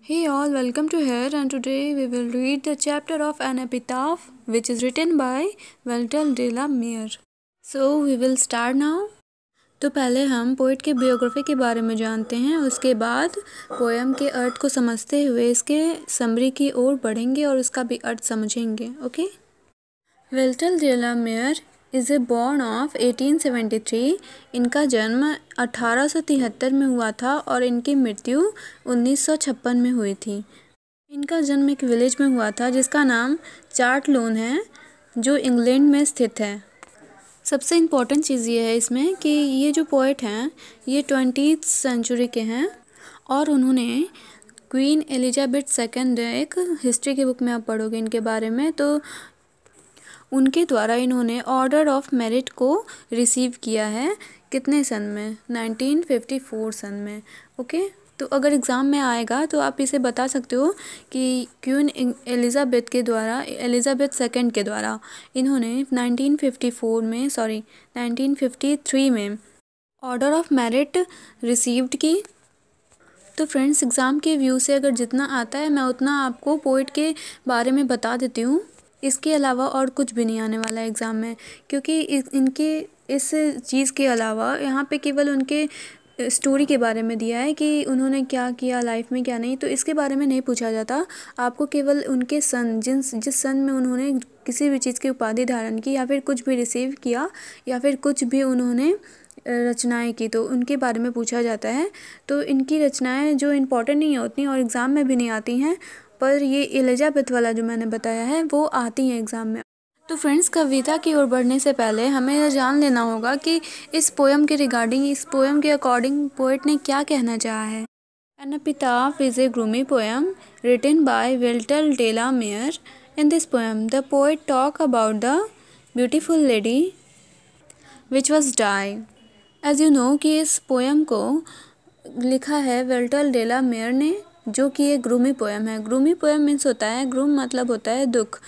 Hey all, welcome to here and today we will read the chapter of an epitaph which is written by Walter de la Mare. So we will start now. तो पहले हम poet के biography के बारे में जानते हैं, उसके बाद पोएम के अर्थ को समझते हुए इसके समरी की ओर बढ़ेंगे और उसका भी अर्थ समझेंगे. Okay. Walter de la Mare is a born of 1873. इनका जन्म 1873 में हुआ था और इनकी मृत्यु 1956 में हुई थी. इनका जन्म एक विलेज में हुआ था जिसका नाम चार्टलोन है, जो इंग्लैंड में स्थित है. सबसे इम्पोर्टेंट चीज़ ये है इसमें कि ये जो पोएट हैं ये 20th सेंचुरी के हैं और उन्होंने क्वीन एलिजाबेथ सेकंड, एक हिस्ट्री की बुक में आप पढ़ोगे इनके बारे में, तो उनके द्वारा इन्होंने ऑर्डर ऑफ मेरिट को रिसीव किया है. कितने सन में? 1954 सन में. ओके. तो अगर एग्ज़ाम में आएगा तो आप इसे बता सकते हो कि क्वीन एलिजाबेथ सेकंड के द्वारा इन्होंने 1953 में ऑर्डर ऑफ मेरिट रिसीव्ड की. तो फ्रेंड्स, एग्ज़ाम के व्यू से अगर जितना आता है मैं उतना आपको पोइट के बारे में बता देती हूँ. इसके अलावा और कुछ भी नहीं आने वाला है एग्ज़ाम में, क्योंकि इनके इस चीज़ के अलावा यहाँ पे केवल उनके स्टोरी के बारे में दिया है कि उन्होंने क्या किया लाइफ में क्या नहीं, तो इसके बारे में नहीं पूछा जाता. आपको केवल उनके सन, जिस सन में उन्होंने किसी भी चीज़ की उपाधि धारण की या फिर कुछ भी रिसीव किया या फिर कुछ भी उन्होंने रचनाएं की, तो उनके बारे में पूछा जाता है. तो इनकी रचनाएं जो इम्पोर्टेंट नहीं होती और एग्ज़ाम में भी नहीं आती हैं, पर ये एलिजाबेथ वाला जो मैंने बताया है वो आती हैं एग्ज़ाम में. तो फ्रेंड्स, कविता की ओर बढ़ने से पहले हमें यह जान लेना होगा कि इस पोएम के रिगार्डिंग, इस पोएम के अकॉर्डिंग पोएट ने क्या कहना चाहा है. An epitaph is a gloomy poem written by Walter de la Mare. In this poem, the poet talk about the beautiful lady which was died. As you know कि इस poem को लिखा है वाल्टर de la Mare ने, जो कि एक ग्रूमी poem है. ग्रूमी पोएम मीन्स होता है, ग्रूम मतलब होता है दुख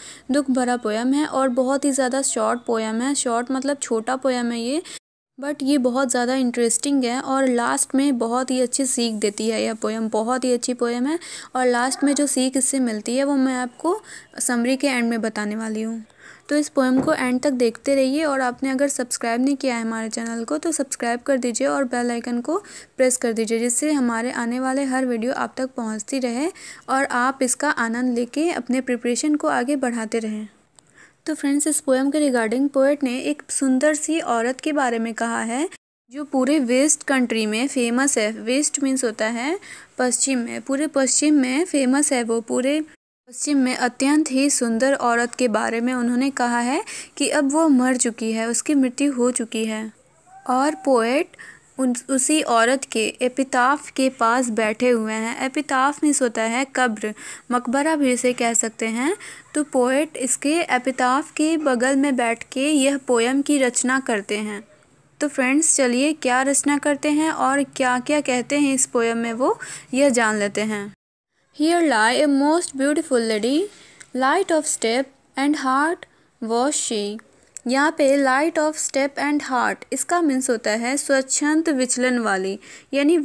भरा पोएम है और बहुत ही ज़्यादा शॉर्ट पोएम है. शॉर्ट मतलब छोटा पोएम है ये, बट ये बहुत ज़्यादा इंटरेस्टिंग है और लास्ट में बहुत ही अच्छी सीख देती है. यह पोएम बहुत ही अच्छी पोएम है और लास्ट में जो सीख इससे मिलती है वो मैं आपको समरी के एंड में बताने वाली हूँ. तो इस पोएम को एंड तक देखते रहिए और आपने अगर सब्सक्राइब नहीं किया है हमारे चैनल को तो सब्सक्राइब कर दीजिए और बेल आइकन को प्रेस कर दीजिए, जिससे हमारे आने वाले हर वीडियो आप तक पहुंचती रहे और आप इसका आनंद लेके अपने प्रिपरेशन को आगे बढ़ाते रहें. तो फ्रेंड्स, इस पोएम के रिगार्डिंग पोएट ने एक सुंदर सी औरत के बारे में कहा है जो पूरे वेस्ट कंट्री में फेमस है. वेस्ट मीन्स होता है पश्चिम में, पूरे पश्चिम में फेमस है. वो पूरे पश्चिम में अत्यंत ही सुंदर औरत के बारे में उन्होंने कहा है कि अब वो मर चुकी है, उसकी मृत्यु हो चुकी है. और पोएट उसी औरत के एपिताफ के पास बैठे हुए हैं. एपिताफ मीन्स होता है कब्र, मकबरा भी इसे कह सकते हैं. तो पोएट इसके एपिताफ के बगल में बैठ के यह पोएम की रचना करते हैं. तो फ्रेंड्स, चलिए क्या रचना करते हैं और क्या क्या कहते हैं इस पोएम में वो यह जान लेते हैं. Here lie a most beautiful lady, light of step and heart was she. यहाँ पे light of step and heart, इसका मीन्स होता है स्वच्छंद विचलन वाली, यानी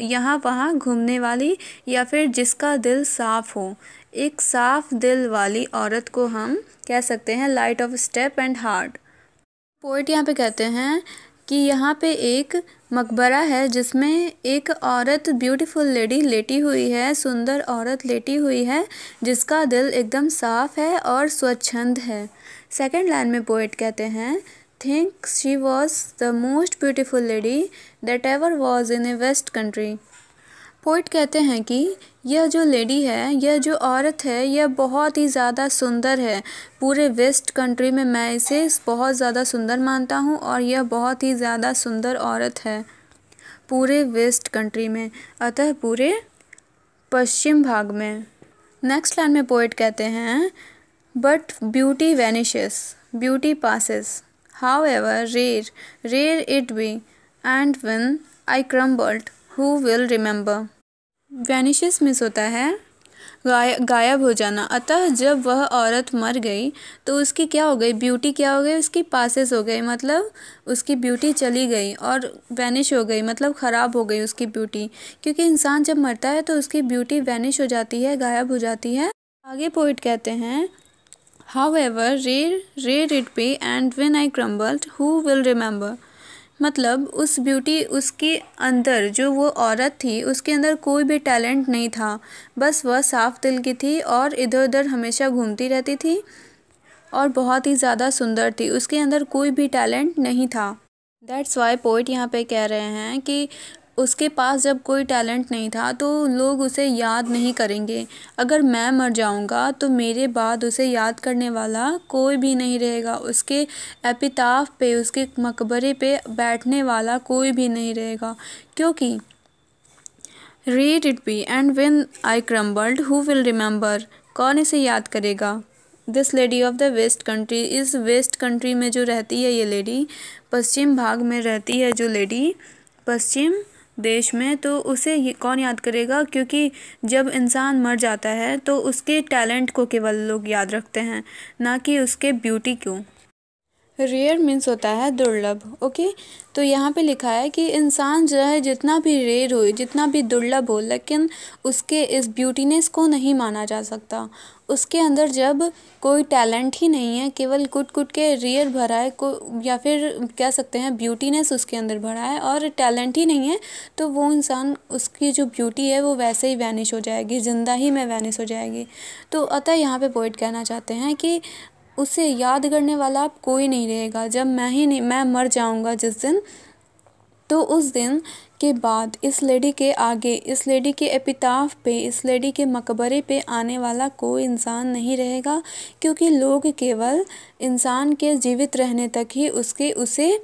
यहाँ वहाँ घूमने वाली या फिर जिसका दिल साफ़ हो. एक साफ दिल वाली औरत को हम कह सकते हैं light of step and heart. Poet यहाँ पे कहते हैं कि यहाँ पे एक मकबरा है जिसमें एक औरत, ब्यूटीफुल लेडी लेटी हुई है, सुंदर औरत लेटी हुई है जिसका दिल एकदम साफ़ है और स्वच्छंद है. सेकंड लाइन में पोएट कहते हैं, think she was the most beautiful lady that ever was in a west country. Poet कहते हैं कि यह जो लेडी है, यह जो औरत है, यह बहुत ही ज़्यादा सुंदर है. पूरे वेस्ट कंट्री में मैं इसे बहुत ज़्यादा सुंदर मानता हूँ और यह बहुत ही ज़्यादा सुंदर औरत है पूरे वेस्ट कंट्री में, अतः पूरे पश्चिम भाग में. नेक्स्ट लाइन में पोएट कहते हैं, but beauty vanishes, beauty passes, however rare it be, and when I crumbled, who will remember. Vanishes means होता है गायब हो जाना। अतः जब वह औरत मर गई तो उसकी क्या हो गई, ब्यूटी क्या हो गई, उसकी पासेस हो गई, मतलब उसकी ब्यूटी चली गई और वैनिश हो गई, मतलब ख़राब हो गई उसकी ब्यूटी। क्योंकि इंसान जब मरता है तो उसकी ब्यूटी वैनिश हो जाती है, गायब हो जाती है। आगे पोइट कहते हैं, However, rare it be, and when I crumbled, who will remember? मतलब उस ब्यूटी, उसके अंदर जो वो औरत थी उसके अंदर कोई भी टैलेंट नहीं था, बस वह साफ दिल की थी और इधर उधर हमेशा घूमती रहती थी और बहुत ही ज़्यादा सुंदर थी, उसके अंदर कोई भी टैलेंट नहीं था। दैट्स वाई पोइट यहाँ पे कह रहे हैं कि उसके पास जब कोई टैलेंट नहीं था तो लोग उसे याद नहीं करेंगे। अगर मैं मर जाऊंगा तो मेरे बाद उसे याद करने वाला कोई भी नहीं रहेगा, उसके एपिताफ पे, उसके मकबरे पे बैठने वाला कोई भी नहीं रहेगा। क्योंकि read it be and when I crumbled who will remember, कौन इसे याद करेगा। This lady of the west country, इस वेस्ट कंट्री में जो रहती है ये लेडी, पश्चिम भाग में रहती है जो लेडी, पश्चिम देश में, तो उसे कौन याद करेगा। क्योंकि जब इंसान मर जाता है तो उसके टैलेंट को केवल लोग याद रखते हैं, ना कि उसके ब्यूटी को। रेयर मीन्स होता है दुर्लभ। ओके, तो यहाँ पे लिखा है कि इंसान जो है जितना भी रेयर हो, जितना भी दुर्लभ हो, लेकिन उसके इस ब्यूटीनेस को नहीं माना जा सकता। उसके अंदर जब कोई टैलेंट ही नहीं है, केवल कुट कुट के रेयर भरा है को, या फिर कह सकते हैं ब्यूटीनेस उसके अंदर भरा है और टैलेंट ही नहीं है, तो वो इंसान, उसकी जो ब्यूटी है वो वैसे ही वैनिश हो जाएगी, ज़िंदा ही में वैनिश हो जाएगी। तो अतः यहाँ पे पोइट कहना चाहते हैं कि उसे याद करने वाला अब कोई नहीं रहेगा। जब मैं मर जाऊंगा जिस दिन, तो उस दिन के बाद इस लेडी के आगे, इस लेडी के एपिताफ पे, इस लेडी के मकबरे पे आने वाला कोई इंसान नहीं रहेगा। क्योंकि लोग केवल इंसान के जीवित रहने तक ही उसे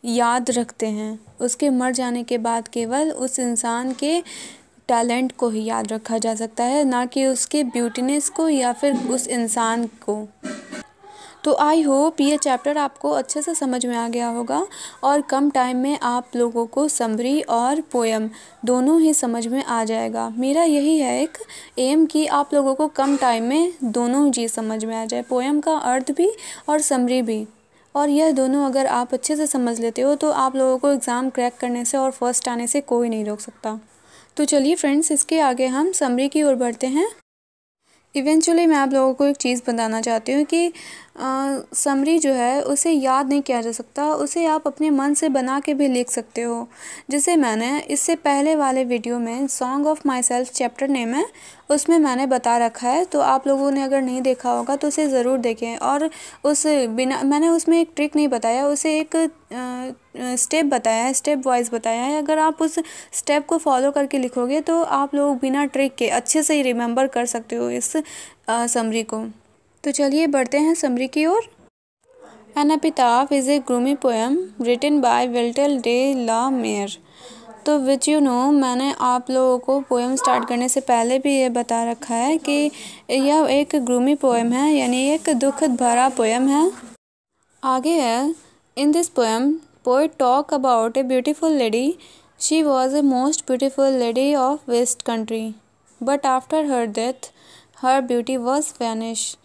याद रखते हैं। उसके मर जाने के बाद केवल उस इंसान के टैलेंट को ही याद रखा जा सकता है, ना कि उसके ब्यूटीनेस को या फिर उस इंसान को। तो आई होप ये चैप्टर आपको अच्छे से समझ में आ गया होगा और कम टाइम में आप लोगों को समरी और पोएम दोनों ही समझ में आ जाएगा। मेरा यही है एक एम कि आप लोगों को कम टाइम में दोनों चीज़ समझ में आ जाए, पोएम का अर्थ भी और समरी भी। और यह दोनों अगर आप अच्छे से समझ लेते हो तो आप लोगों को एग्ज़ाम क्रैक करने से और फर्स्ट आने से कोई नहीं रोक सकता। तो चलिए फ्रेंड्स, इसके आगे हम समरी की ओर बढ़ते हैं। इवेंचुअली मैं आप लोगों को एक चीज़ बताना चाहती हूँ कि समरी जो है उसे याद नहीं किया जा सकता, उसे आप अपने मन से बना के भी लिख सकते हो। जैसे मैंने इससे पहले वाले वीडियो में song of my self chapter name है, उसमें मैंने बता रखा है, तो आप लोगों ने अगर नहीं देखा होगा तो उसे ज़रूर देखें। और मैंने उसमें एक ट्रिक नहीं बताया, उसे एक स्टेप बताया है, स्टेप वाइज बताया है। अगर आप उस स्टेप को फॉलो करके लिखोगे तो आप लोग बिना ट्रिक के अच्छे से ही रिमेंबर कर सकते हो इस समरी को। तो चलिए बढ़ते हैं समरी की ओर। An epitaph is a gloomy poem written by Walter de la Mare. तो विच मैंने आप लोगों को पोएम स्टार्ट करने से पहले भी ये बता रखा है कि यह एक ग्लूमी पोएम है, यानी एक दुखद भरा पोएम है। आगे है, in this poem poet talk about a beautiful lady. She was a most beautiful lady of west country, but after her death her beauty was vanish.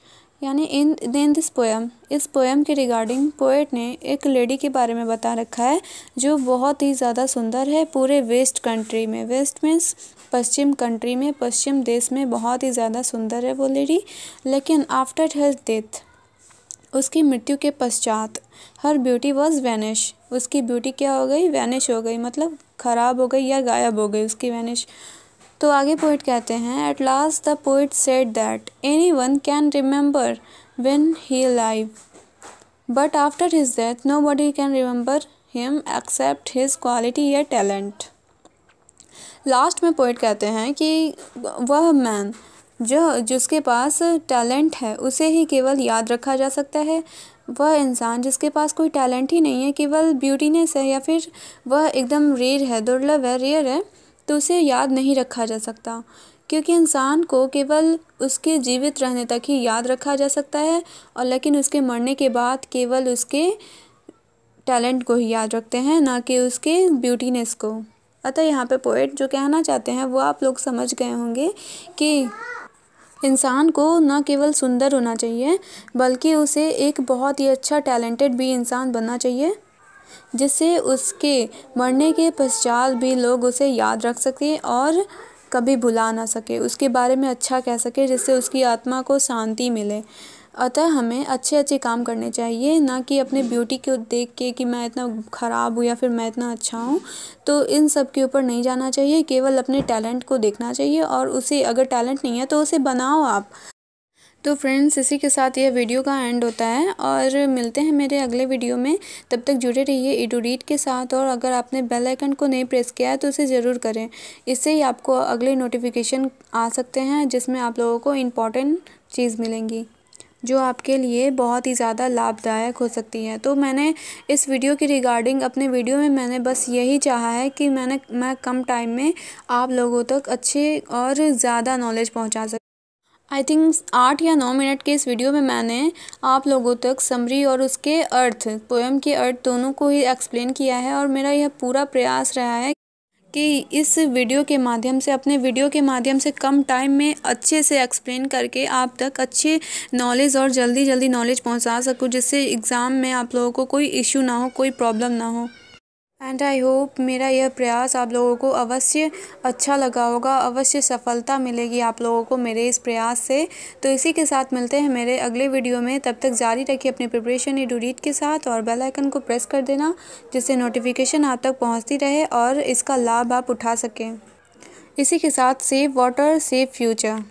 यानी इन दिस पोएम, इस पोएम के regarding poet ने एक lady के बारे में बता रखा है जो बहुत ही ज़्यादा सुंदर है पूरे वेस्ट कंट्री में। वेस्ट मीन्स पश्चिम कंट्री में, पश्चिम देश में बहुत ही ज़्यादा सुंदर है वो लेडी। लेकिन आफ्टर हर डेथ, उसकी मृत्यु के पश्चात, हर ब्यूटी वॉज वैनिश, उसकी ब्यूटी क्या हो गई, वैनिश हो गई, मतलब ख़राब हो गई या गायब हो गई उसकी, वैनिश। तो आगे पोइट कहते हैं, at last the poet said that anyone can remember when he alive, but after his death nobody can remember him except his quality या टैलेंट। लास्ट में पोइट कहते हैं कि वह मैन जिसके पास टैलेंट है उसे ही केवल याद रखा जा सकता है। वह इंसान जिसके पास कोई टैलेंट ही नहीं है, केवल ब्यूटीनेस है या फिर वह एकदम रेयर है, दुर्लभ है, रेयर है, तो उसे याद नहीं रखा जा सकता। क्योंकि इंसान को केवल उसके जीवित रहने तक ही याद रखा जा सकता है, और लेकिन उसके मरने के बाद केवल उसके टैलेंट को ही याद रखते हैं, ना कि उसके ब्यूटीनेस को। अतः यहाँ पे पोएट जो कहना चाहते हैं वो आप लोग समझ गए होंगे कि इंसान को न केवल सुंदर होना चाहिए बल्कि उसे एक बहुत ही अच्छा टैलेंटेड भी इंसान बनना चाहिए, जिससे उसके मरने के पश्चात भी लोग उसे याद रख सकें और कभी भुला ना सके, उसके बारे में अच्छा कह सके, जिससे उसकी आत्मा को शांति मिले। अतः हमें अच्छे अच्छे काम करने चाहिए, ना कि अपने ब्यूटी को देख के कि मैं इतना ख़राब हूँ या फिर मैं इतना अच्छा हूँ, तो इन सब के ऊपर नहीं जाना चाहिए। केवल अपने टैलेंट को देखना चाहिए और उसे, अगर टैलेंट नहीं है तो उसे बनाओ आप। तो फ्रेंड्स, इसी के साथ यह वीडियो का एंड होता है और मिलते हैं मेरे अगले वीडियो में। तब तक जुड़े रहिए एडुरीड के साथ, और अगर आपने बेल आइकन को नहीं प्रेस किया है तो उसे ज़रूर करें। इससे ही आपको अगले नोटिफिकेशन आ सकते हैं, जिसमें आप लोगों को इम्पॉर्टेंट चीज़ मिलेंगी जो आपके लिए बहुत ही ज़्यादा लाभदायक हो सकती है। तो मैंने इस वीडियो की रिगार्डिंग अपने वीडियो में मैंने बस यही चाहा है कि मैं कम टाइम में आप लोगों तक अच्छे और ज़्यादा नॉलेज पहुंचा सकूं। आई थिंक 8 या 9 मिनट के इस वीडियो में मैंने आप लोगों तक समरी और उसके अर्थ, पोएम के अर्थ दोनों को ही एक्सप्लेन किया है, और मेरा यह पूरा प्रयास रहा है कि इस वीडियो के माध्यम से, अपने वीडियो के माध्यम से कम टाइम में अच्छे से एक्सप्लेन करके आप तक अच्छे नॉलेज और जल्दी जल्दी नॉलेज पहुंचा सकूं, जिससे एग्ज़ाम में आप लोगों को कोई इशू ना हो, कोई प्रॉब्लम ना हो। एंड आई होप मेरा यह प्रयास आप लोगों को अवश्य अच्छा लगा होगा, अवश्य सफलता मिलेगी आप लोगों को मेरे इस प्रयास से। तो इसी के साथ मिलते हैं मेरे अगले वीडियो में। तब तक जारी रखिए अपनी प्रिपरेशन एडुरीड के साथ, और बेल आइकन को प्रेस कर देना, जिससे नोटिफिकेशन आप तक पहुंचती रहे और इसका लाभ आप उठा सकें। इसी के साथ सेव वाटर, सेव फ्यूचर।